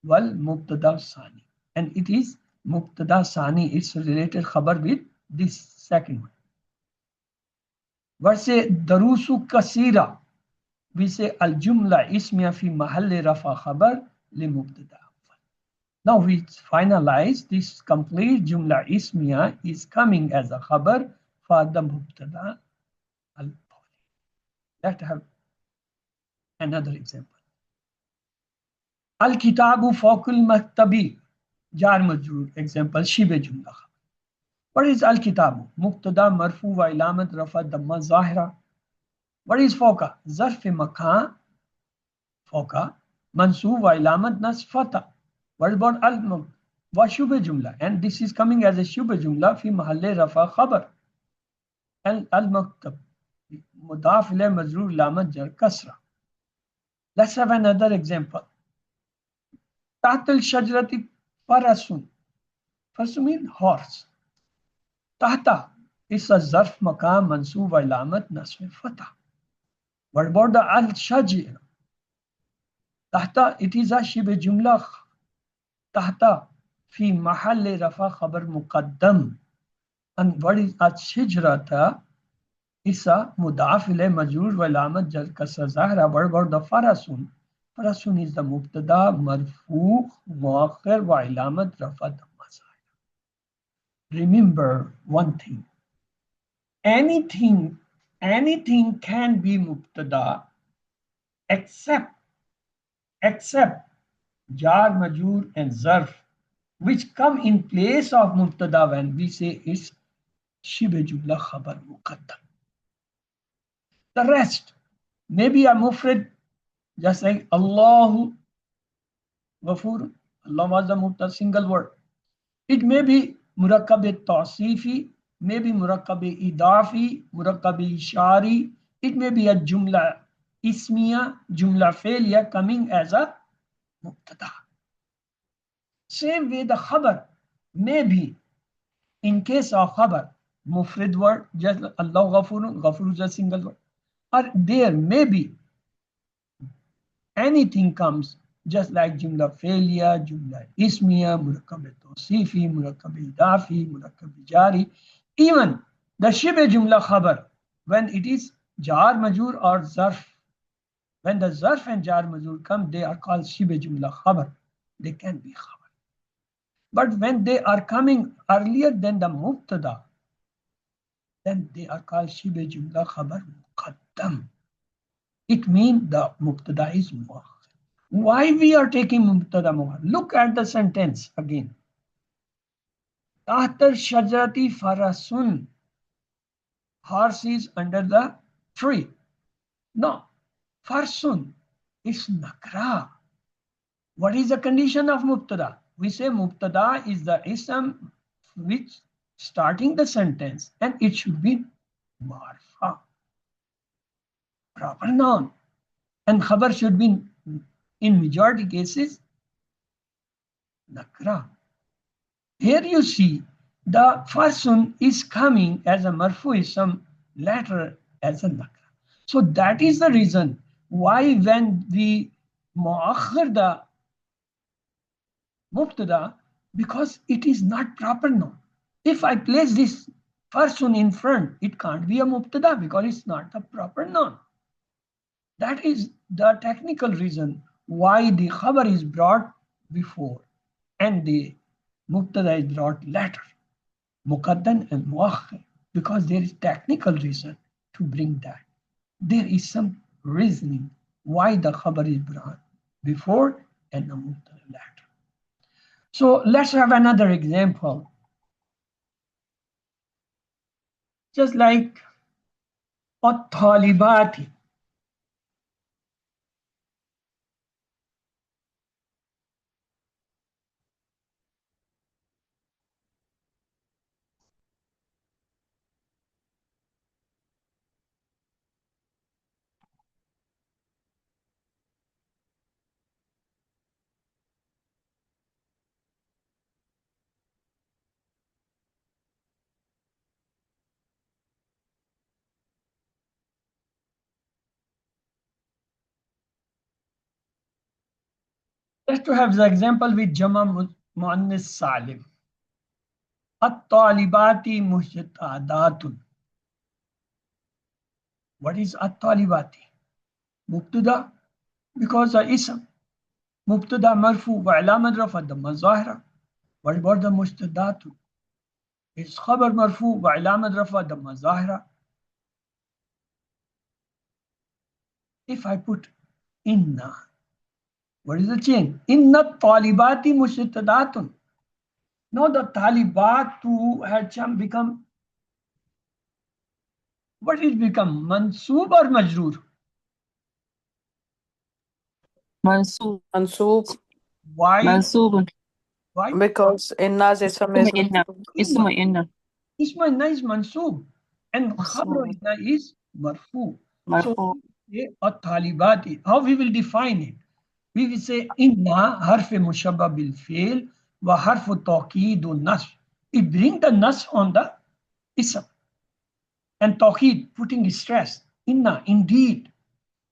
wal mubtada sani. And it is mubtada sani. It's related khabar with this second one. What say darusu kasira? We say al jumla ismiya fi mahalli rafa khabar li mubtada. Now we finalize this complete jumla ismiya is coming as a khabar for the mubtada al-tali. Let's have another example. Al-kitabu fawqal maktabi, jar majroor. Example, shibe jumla. What is al-kitabu? Mubtada marfu wa ilamat rafa damma zahira. What is fawqa? Zarf makan, fawqa, mansoob wa ilamat nasfata. What about al-mub? Wa shubha jumla, and this is coming as a shubha jumla fi mahalle rafa khabar. Al-maktab mudaf ilayh majroor lamat jar kasra. Let's have another example. Tahtal shajarati farasun. Farasun means horse. Tahta is a zarf makan mansoob wa ilamat nasf fatah. What about the al-shajara? Tahta, it is a shibh jumla. Tahta fi mahalle rafa khabar muqaddam. And what is al-shijrata? Is a mudaf ilayh majroor wa ilamat jar kasra zahra. What about the farasun? Farasun is the mubtada marfu muakhir wa ilamat rafa damma zahira. Remember one thing. Anything can be mubtada except jar, majroor, and zarf, which come in place of mubtada when we say it's shibh jumla khabar muqaddam. The rest may be a mufrad, just like Allahu Ghafur. Allah was the mubtada, single word. It may be murakkab tawsifi, maybe murakkab idafi, murakkab ishari. It may be a jumla ismiya, jumla failure coming as a mubtada. Same way the khabar may be, in case of khabar, mufrid word, just Allah Ghafur, Ghafur is a single word. Or there may be anything comes just like jumla failure, jumla ismiya, murakkab tawsifi, murakkab idafi, murakkab jari. Even the shibh jumla khabar, when it is jar majur or zarf, when the zarf and jar majur come, they are called shibh jumla khabar. They can be khabar. But when they are coming earlier than the mubtada, then they are called shibh jumla khabar muqaddam. It means the mubtada is muakhir. Why we are taking mubtada muakhir? Look at the sentence again. Tahtar shajarati farasun. Horse is under the tree. No, farsun is nakra. What is the condition of mubtada? We say mubtada is the ism which starting the sentence, and it should be marfa, proper noun, and khabar should be in majority cases nakra. Here you see the farsun is coming as a marfu ism, later as a nakra. So that is the reason Why when we muakhir the mubtada? Because it is not proper noun. If I place this person in front, it can't be a mubtada because it's not a proper noun. That is the technical reason why the khabar is brought before and the mubtada is brought later, muqaddam and muakhir, because there is technical reason to bring that. There is some reasoning why the khabar is brought before and the mubtada later. So let's have another example. Just like at-talibati. Just to have the example with Jama Muannis Salim. At-talibati mujtahadatun. What is at-talibati? Mubtada, because ism. Mubtada marfu wa alamat rafa damma zahira. What about the mujtahadatun? It's khabar marfu wa alamat rafa damma zahira. If I put inna, what is the change? Inna talibati mujtahadatun. Now the talibatu had become, what it become? Mansoob or majroor? منصوب Mansoob. Why? منصوب Why? Because Inna's ism is إن اسم إن Isma inna is mansoob and khabar منصوب inna is marfu. So مرفوع at-talibati, how we will define it? We will say inna harf mushabba bil fi'l wa harf tawqid nas. It bring the nas on the ism and tawqid, putting stress. Inna, indeed.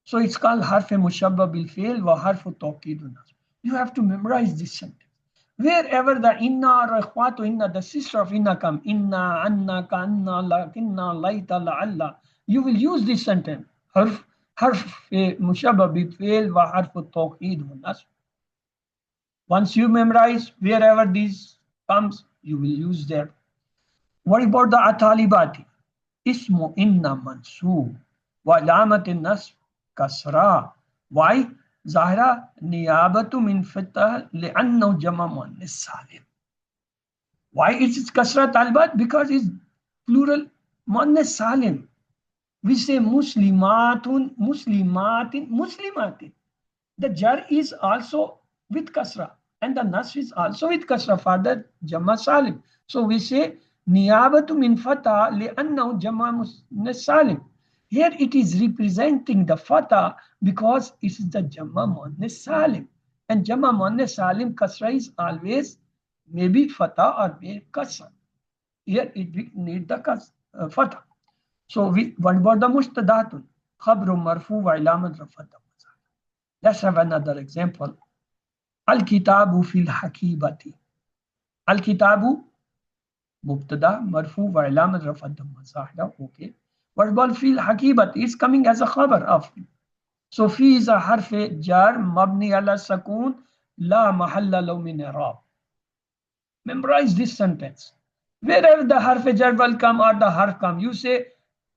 So it's called harf mushabba bil fi'l wa harf tawqid nas. You have to memorize this sentence. Wherever the inna or ikhwatu inna, the sister of inna come, inna, anna, kanna, lakinna, laita, la'alla, you will use this sentence. Harf mushabba bi fi'l wa harf tawqid wa nasb. Once you memorize wherever this comes, you will use that. What about the atalibati? Ismu inna mansoob wa alamatin nasb kasra. Why? Zahira niyabatu min fatah li'annahu jama muannas salim. Why it is kasra talibat? Because it's plural muannas salim. We say muslimatun, muslimatin, muslimatin. The jar is also with kasra and the nas is also with kasra for the jama salim. So we say niyabatu min fatah li'annahu jama muannas salim. Here it is representing the fatah because it is the Jama Muannas Salim. And Jama Muannas Salim kasra is always maybe fatah or maybe kasra. Here it need the fatah. So what about the mushtadatun? Khabru marfu wa ilamat rafat. Let's have another example. Al-kitabu fil hakibati. Al-kitabu mubtada marfu wa ilamat rafat damma. Okay. What about fil hakibat? It's coming as a khabar of. So fi is a harf jar mabni ala sakun la mahalla lahu min i'rab. Memorize this sentence. Wherever the harf jar will come or the harf come, you say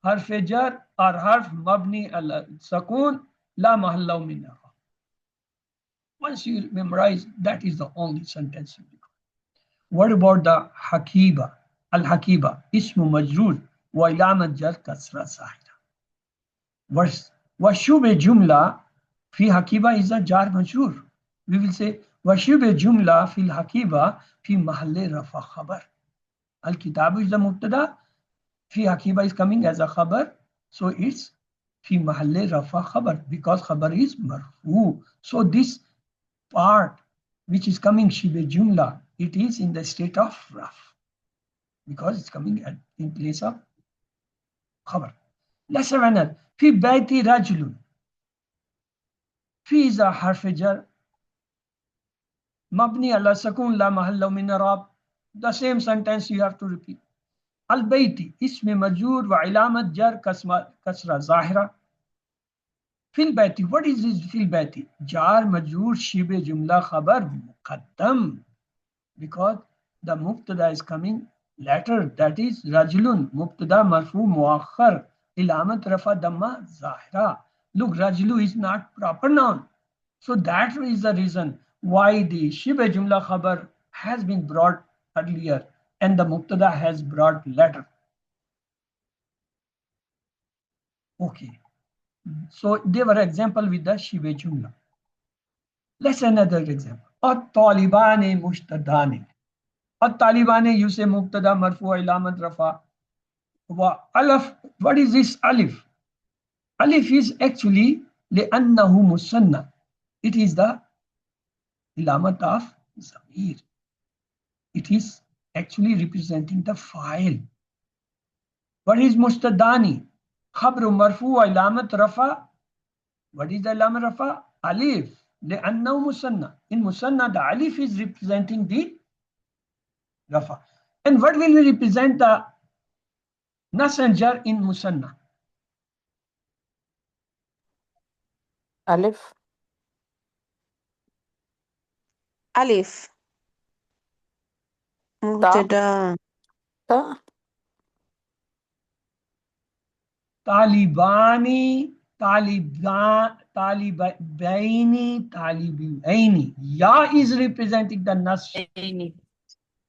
harf jar or harf mabni ala sakun la mahalla lahu min i'rab. Once you memorize, that is the only sentence. What about the hakiba? Al-hakiba ismu majrur wa ilamat jar kasra sahira. Washube jumla fi hakiba is a jar majrur. We will say washube jumla fil hakiba fi mahalle rafa khabar. Al-kitabu is the mubtada. Fi hakiba is coming as a khabar. So it's fi mahalle rafa khabar because khabar is marfu. So this part which is coming shibe jumla, it is in the state of raf because it's coming in place of khabar. Let's have another. Fi baiti rajulun. Fi is a harf jar. Mabni ala sakun la mahalla min i'rab. The same sentence you have to repeat. Al-bayti ism majrur wa ilamat jar kasra zahira. Fil bayti, what is this fil bayti? Jar majrur shibe jumla khabar muqaddam, because the mubtada is coming later, that is rajulun, mubtada marfu muakhar, ilamat rafa damma zahira. Look, rajulu is not proper noun, so that is the reason why the shibe jumla khabar has been brought earlier and the mubtada has brought later. Okay, so they were example with the shibe jumla. Let's another example. At-talibani mushtadani. At-talibani, you say mubtada marfu ilamat rafa. Wa alif, what is this alif? Alif is actually li'annahu musanna. It is the ilamat of zamir. It is actually representing the file. What is mushtadani? Khabru marfu ilamat rafa. What is the ilamat rafa? Alif. لأنه musanna. In musanna, the alif is representing the rafa. And what will we represent the nas and jar in musanna? Alif. Alif. Mubtada. Ta. Talibani, talibaini, talibaini. Ya is representing the nas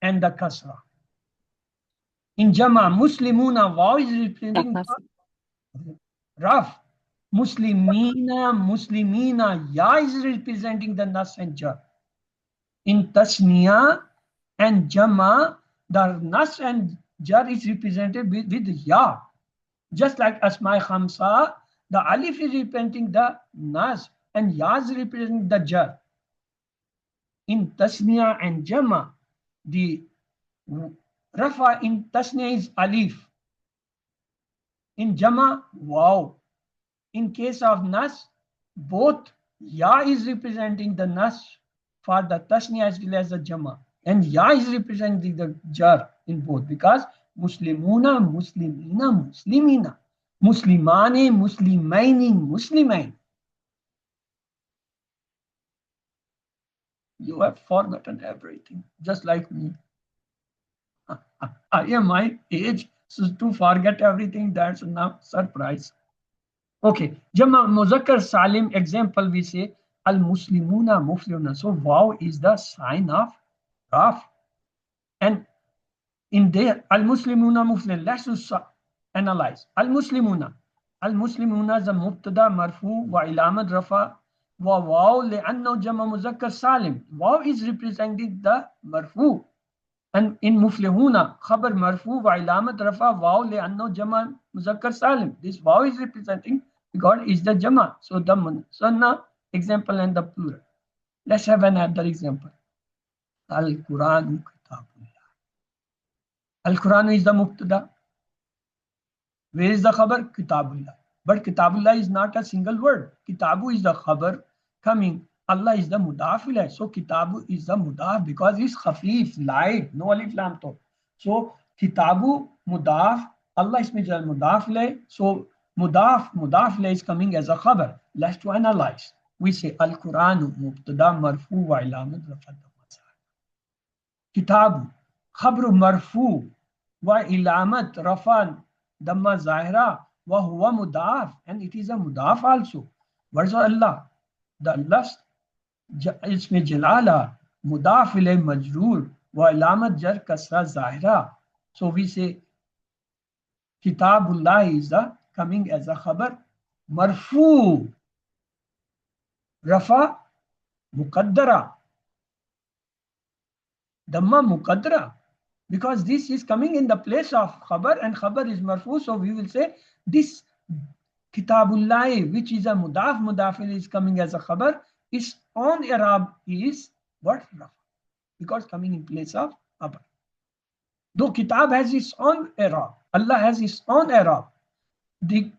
and the kasra. In Jama, Muslimuna, waw is representing raf. Muslimina, ya is representing the nas and jar. In Tasniya and Jama, the nas and jar is represented with ya. Just like Asma Khamsa, the alif is representing the nas and ya is representing the jar. In Tasniya and Jama, the rafa in Tasniya is alif. In Jama, waw. In case of nas, both ya is representing the nas for the Tasniya as well as the Jama. And ya is representing the jar in both, because Muslimuna, Muslimina, Muslimina. Muslimani, Muslimaini, Muslimain. You have forgotten everything, just like me. I am my age, so to forget everything, that's not surprise. Okay, Jama Muzakkar Salim example, we say Al Muslimuna Muflihuna. So waw is the sign of raf. And in there, Al Muslimuna Muflihun, let's analyze. Al Muslimuna is a mubtada marfu wa ilamat rafa wa waw li'annahu Jama Muzakkar Salim. Waw is representing the marfu. And in Muflihuna, khabar marfu wa ilamat rafa waw li'annahu Jama Muzakkar Salim. This waw is representing because it's the Jama. So the musanna example and the plural. Let's have another example. Al-Quranu Kitabullah. Al-Quranu is the mubtada. Where is the khabar? Kitabullah. But Kitabullah is not a single word. Kitabu is the khabar coming. Allah is the mudaf ilayh. So Kitabu is the mudaf because it's khafif, light, no alif lam to. So Kitabu mudaf, Allah is mudaf ilayh. So mudaf ilayh is coming as a khabar. Let's to analyze. We say Al-Quranu mubtada marfu wa ilamat rafa. Kitabu khabru marfu wa ilamat rafan damma zahira wa huwa mudaf, and it is a mudaf also. What is Allah? The Allah's isme jalala mudaf ilay majroor wa ilamat jar kasra zahira. So we say Kitabullah is coming as a khabar marfu rafa muqaddara damma muqaddara, because this is coming in the place of khabar and khabar is marfu. So we will say this Kitabullah, which is a mudaf is coming as a khabar, its own i'rab is what? Rafa, because coming in place of khabar. Though kitab has its own i'rab, Allah has its own i'rab, the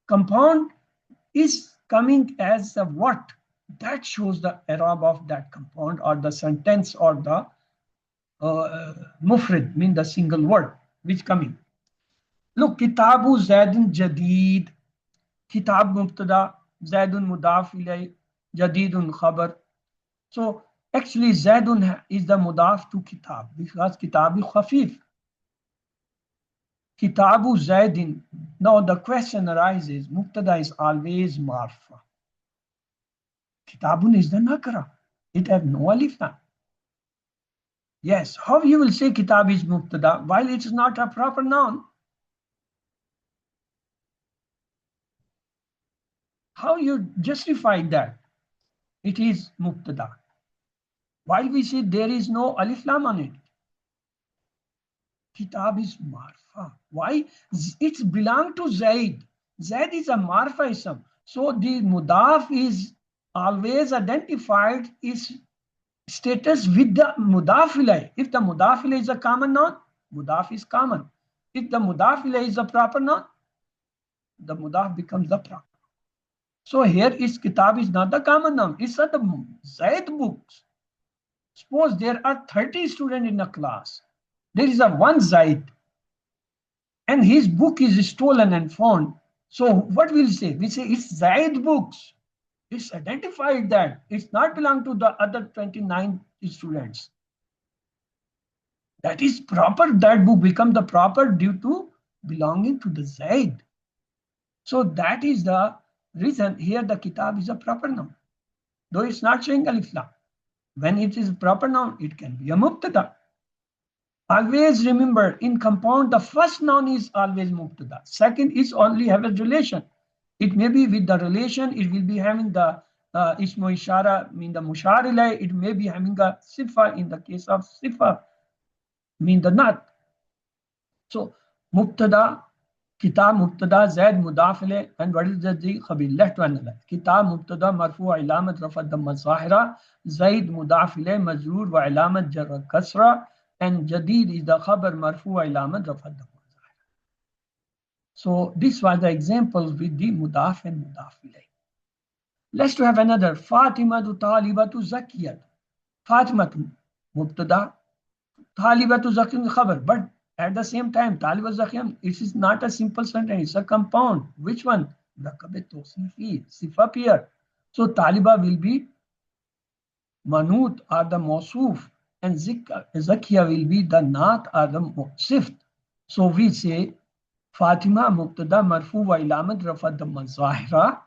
compound is coming as a what? That shows the i'rab of that compound or the sentence or the mufrid, mean the single word which coming. Look, kitabu zaidun jadid. Kitab mubtada, zaidun mudaf ilay, jadidun khabar. So actually zaidun is the mudaf to kitab because kitab is khafif. Kitabu zaidin. Now the question arises, mubtada is always marfa. Kitabun is the nakra. It has no alif lam. Yes, how you will say kitab is mubtada while it is not a proper noun? How you justify that it is mubtada while we say there is no alif lam on it? Kitab is marfa. Why? It's belong to Zaid. Zaid is a marfa ism. So the mudaf is always identified its status with the mudaf ilay. If the mudaf ilay is a common noun, mudaf is common. If the mudaf ilay is a proper noun, the mudaf becomes the proper. So here is kitab is not the common noun. It's not the Zaid books. Suppose there are 30 students in a class. There is a one Zaid and his book is stolen and found. So what we'll say? We say it's Zaid books. It's identified that it's not belong to the other 29 students. That is proper. That book become the proper due to belonging to the Zaid. So that is the reason here the kitab is a proper noun. Though it's not showing alif lam. When it is a proper noun, it can be a mubtada. Always remember, in compound, the first noun is always mubtada. Second is only have a relation. It may be with the relation, it will be having the ismu ishara, mean the mushar ilay. It may be having a sifa in the case of sifa, mean the not. So mubtada, kitab mubtada, zaid mudaf ilay, and what is the khabir? Left to analyze. Kitab mubtada marfu ilamat rafa damma zahira, zaid mudaf ilay majrur wa ilamat jarra kasra, and jadid is the khabar marfu ilamat rafa damma zahira. So this was the example with the mudaf and mudaf ilay. Let's to have another. Fatimatu talibatu zakiyat. Fatimatu mubtada, talibatu zakiyat khabar. But at the same time, talibatu zakiyat, it is not a simple sentence, it's a compound. Which one? Rakabet tawsifi, sifa here. So taliba will be manut or the mawsuf, and zakiya will be the naat or the sift. So we say Fatima mubtada marfu wa ilamat rafa damma zahira,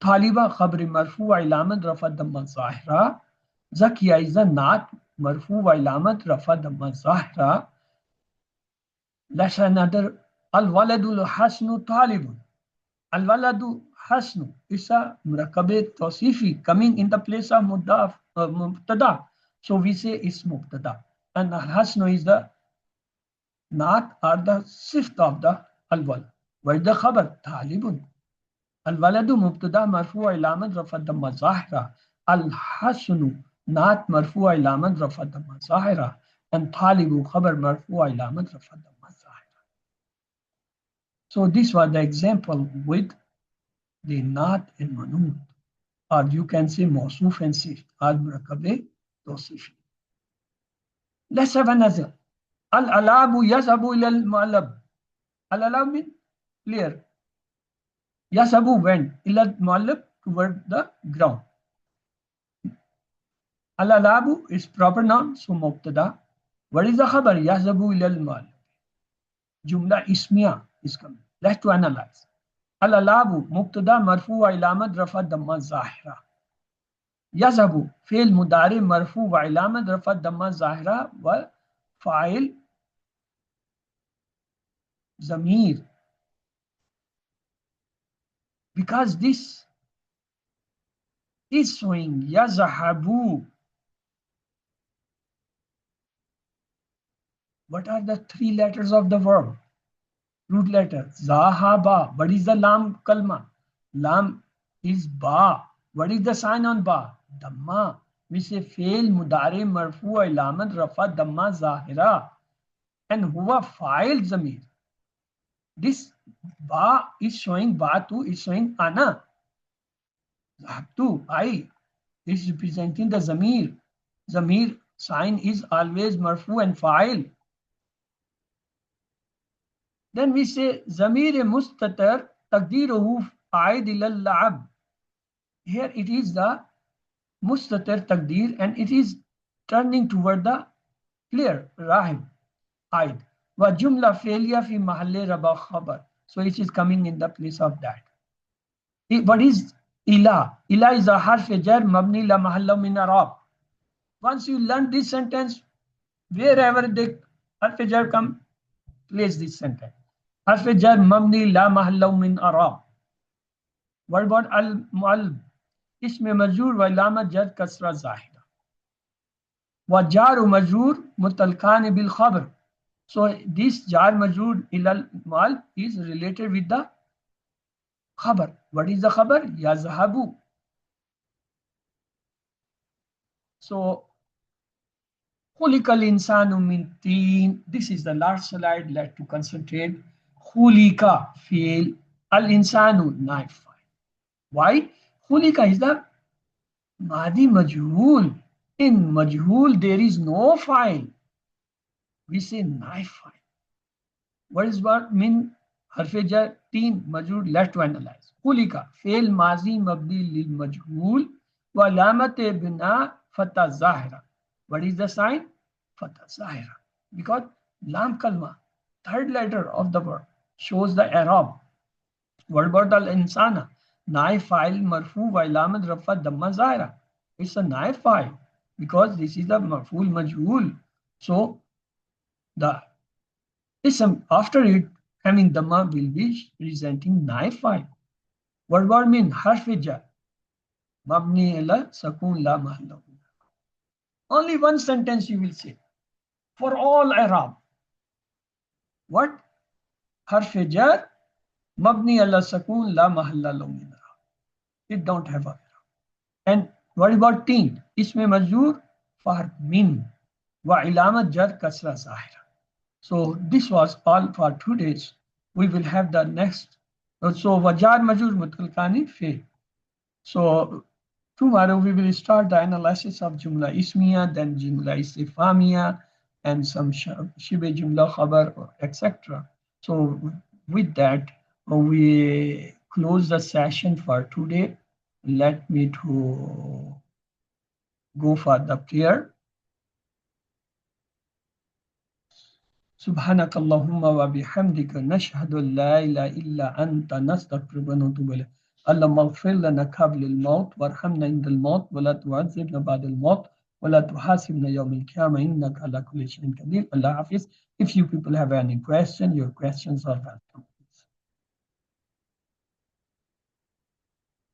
taliba khabri marfu wa ilamat rafa damma zahira, zakiya is the naat marfu wa ilamat rafa damma zahira. Let's another. Al waladul hasnu talibun. Al waladu hasnu is a murakabe tawsifi coming in the place of mudaf mubtada. So we say it's mubtada, and hasnu is the naat or the sift of the al-walad. What is the khabar? Talibun. Al-waladu mubtada marfu ilamat rafa damma zahira. Al-hasnu naat marfu ilamat rafa damma zahira. And talibu khabar marfu ilamat rafa damma zahira. So this was the example with the naat and manut. Or you can say mawsuf and sift or murakabe tawsifi. Let's have another. Al-alabu yazhabu ila al-mu'allab. Al-alab means clear. Yasabu went ila muallab toward the ground. Al-alabu is proper noun, so mubtada. What is the khabar? Yasabu ila al-muallab. Jumla ismiya is coming. Let's to analyze. Al-alabu mubtada marfu wa ilamat rafa damma zahira. Yasabu fi'l mudari marfu wa ilamat rafa damma zahira wa fa'il zamir. Because this is showing yazahabu. What are the three letters of the verb? Root letter. Zahaba. What is the lam kalma? Lam is ba. What is the sign on ba? Damma. We say fail mudare marfu ilamat rafa damma zahira. And huwa fa'il zamir. This ba is showing ba tu is showing ana. Zahabtu, I. It's representing the zamir. Zamir sign is always marfu and fa'il. Then we say zamir mustatir taqdiruhu a'id ila al-la'ab. Here it is the mustatir taqdir and it is turning toward the clear rahib a'id. Wa jumla failure fi mahalle raba khabar. So it is coming in the place of that. What is ila? Ila is a harf jar mabni la mahalla min arab. Once you learn this sentence, wherever the harf jar come, place this sentence. Harf jar mabni la mahalla min arab. What about al-mu'allab? इसमें मजरूर व इलामत जर कसरा ज़ाहिरा व jar मजरूर मुतलकान bill खबर. So this jar majroor ilal mal is related with the khabar. What is the khabar? Yazhabu. So khulikal insanu min teen. This is the last slide. Let's to concentrate. Khulika fi'l al insanu naif. Why? Khulika is the madi majhul. In majhul there is no file. We say naif file. What is what min harfe jar teen majhul? Let's to analyze. Khulika fi'l mazi mabni lil majhul wa alamat bina fatha zahira. What is the sign? Fatha zahira. Because lam kalma, third letter of the word, shows the i'rab. What about al insana? Naif file marfu wa ilamat rafa damma zahira. It's a naif file because this is the marful majhul. So the ism after it having damma will be presenting naif file. What about min harf jar mabni ala sakun la mahalla. Only one sentence you will say for all i'rab. What? Harf jar mabni ala sakun la mahalla lahu. It don't have a. And what about teen? Isme majroor for min wa ilamat jar kasra zahira. So this was all for 2 days. We will have the next. So wajar majroor mutalkani fe. So tomorrow we will start the analysis of jumla ismiya, then jumla istifamiya, and some shibe jumla khabar, etc. So with that, we close the session for today. Let me to go for the prayer. سبحانك اللهم وبحمدك نشهد أن لا إله إلا أنت نستغفرك ونتوب إليك. اللهم اغفر لنا قبل الموت وارحمنا عند الموت ولا تعذبنا بعد الموت ولا تحاسبنا يوم القيامة إنك على كل شيء قدير. Allah Hafiz. If you people have any question, your questions are welcome.